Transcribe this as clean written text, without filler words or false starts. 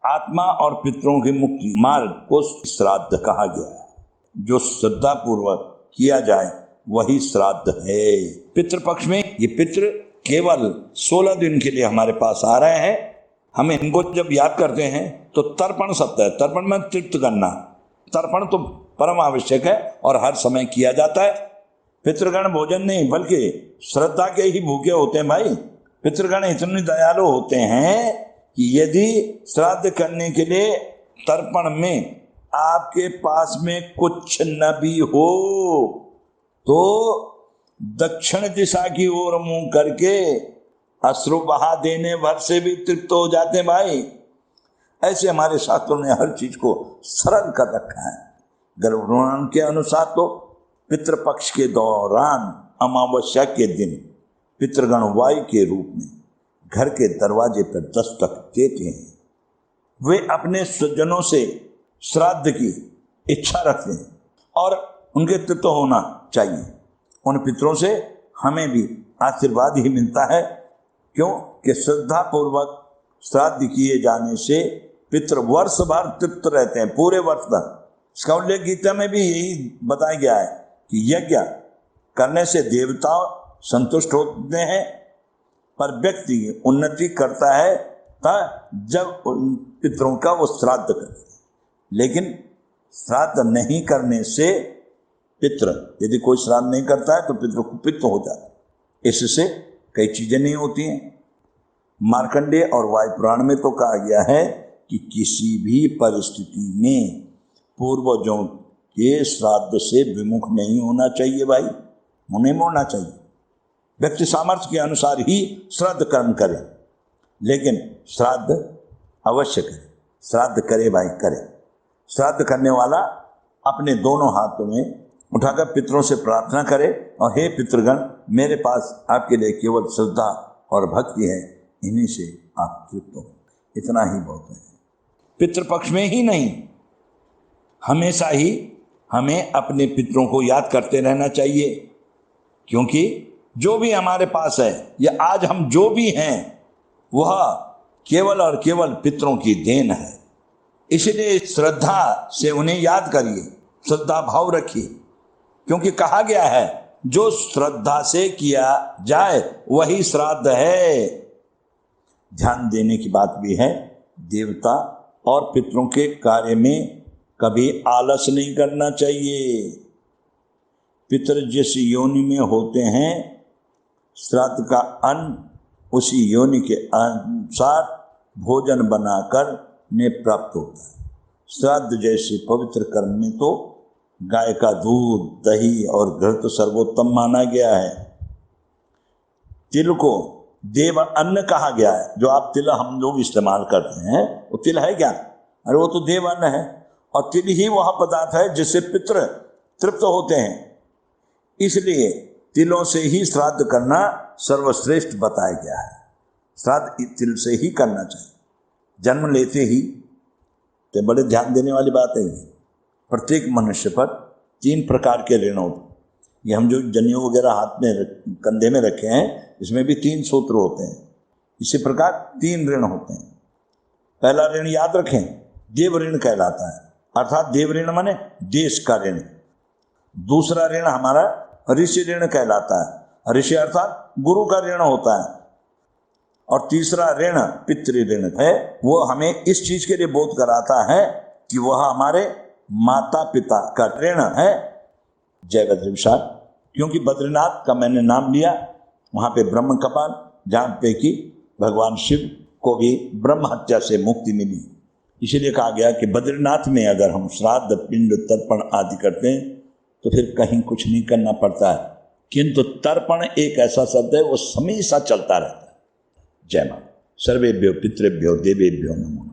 आत्मा और पितरों की मुक्ति मार्ग को श्राद्ध कहा गया है। जो श्रद्धा पूर्वक किया जाए वही श्राद्ध है। पितृपक्ष में ये पितृ केवल 16 दिन के लिए हमारे पास आ रहे हैं। हम इनको जब याद करते हैं तो तर्पण शब्द है, तर्पण में तृप्त करना। तर्पण तो परम आवश्यक है और हर समय किया जाता है। पितृगण भोजन नहीं बल्कि श्रद्धा के ही भूखे होते हैं भाई। पितृगण इतने दयालु होते हैं कि यदि श्राद्ध करने के लिए तर्पण में आपके पास में कुछ न भी हो तो दक्षिण दिशा की ओर मुंह करके अश्रु बहा देने भर से भी तृप्त हो जाते हैं भाई। ऐसे हमारे शास्त्रों ने हर चीज को सरल कर रखा है। गर्भपुराण के अनुसार तो पितृपक्ष के दौरान अमावस्या के दिन पितृगण वायु के रूप में घर के दरवाजे पर दस्तक देते हैं। वे अपने स्वजनों से श्राद्ध की इच्छा रखते हैं और उनके तृप्त होना चाहिए। उन पितरों से हमें भी आशीर्वाद ही मिलता है, क्योंकि श्रद्धा पूर्वक श्राद्ध किए जाने से पितृ वर्ष भर तृप्त रहते हैं, पूरे वर्ष भर। इसका उल्लेख गीता में भी यही बताया गया है कि यज्ञ करने से देवता संतुष्ट होते हैं, पर व्यक्ति उन्नति करता है जब उन पितरों का वो श्राद्ध करते हैं। लेकिन श्राद्ध नहीं करने से पितृ, यदि कोई श्राद्ध नहीं करता है तो पितृ कुपित हो जाता है। इससे कई चीजें नहीं होती हैं। मार्कंडेय और वायु पुराण में तो कहा गया है कि किसी भी परिस्थिति में पूर्वजों के श्राद्ध से विमुख नहीं होना चाहिए भाई, उन्हें मोड़ना चाहिए। व्यक्ति सामर्थ्य के अनुसार ही श्राद्ध कर्म करे, लेकिन श्राद्ध अवश्य करे। श्राद्ध करे भाई करे। श्राद्ध करने वाला अपने दोनों हाथों में उठाकर पितरों से प्रार्थना करे और हे पितृगण, मेरे पास आपके लिए केवल श्रद्धा और भक्ति है, इन्हीं से आप तृप्त हो। इतना ही बहुत है। पितृपक्ष में ही नहीं, हमेशा ही हमें अपने पितरों को याद करते रहना चाहिए, क्योंकि जो भी हमारे पास है या आज हम जो भी हैं वह केवल और केवल पितरों की देन है। इसलिए श्रद्धा से उन्हें याद करिए, श्रद्धा भाव रखिए, क्योंकि कहा गया है जो श्रद्धा से किया जाए वही श्राद्ध है। ध्यान देने की बात भी है, देवता और पितरों के कार्य में कभी आलस नहीं करना चाहिए। पितर जिस योनि में होते हैं श्राद्ध का अन्न उसी योनि के अनुसार भोजन बनाकर ने प्राप्त होता है। श्राद्ध जैसे पवित्र कर्म में तो गाय का दूध, दही और घृत सर्वोत्तम माना गया है। तिल को देव अन्न कहा गया है। जो आप तिल हम लोग इस्तेमाल करते हैं वो तिल है क्या? अरे वो तो देव अन्न है, और तिल ही वह पदार्थ है जिससे पितृ तृप्त होते हैं। इसलिए तिलों से ही श्राद्ध करना सर्वश्रेष्ठ बताया गया है। श्राद्ध तिल से ही करना चाहिए। जन्म लेते ही, तो बड़े ध्यान देने वाली बात है ये, प्रत्येक मनुष्य पर 3 प्रकार के ऋण होते। ये हम जो जनेऊ वगैरह हाथ में कंधे में रखे हैं, इसमें भी 3 सूत्र होते हैं। इसी प्रकार 3 ऋण होते हैं। पहला ऋण याद रखें, देव ऋण कहलाता है, अर्थात देव ऋण माने देश का ऋण। दूसरा ऋण हमारा ऋषि ऋण कहलाता है, ऋषि अर्थात गुरु का ऋण होता है। और तीसरा ऋण पितृ ऋण है, वो हमें इस चीज के लिए बोध कराता है कि वह हमारे माता पिता का ऋण है। जय बद्री विशाल। क्योंकि बद्रीनाथ का मैंने नाम लिया, वहाँ पे ब्रह्म कपाल, जहाँ पे कि भगवान शिव को भी ब्रह्म हत्या से मुक्ति मिली। इसीलिए कहा गया कि बद्रीनाथ में अगर हम श्राद्ध, पिंड, तर्पण आदि करते हैं तो फिर कहीं कुछ नहीं करना पड़ता है। किंतु तर्पण एक ऐसा शब्द है, वो हमेशा चलता रहता है। जय मां। सर्वेभ्यो पितृभ्यो देवेभ्यो नमो।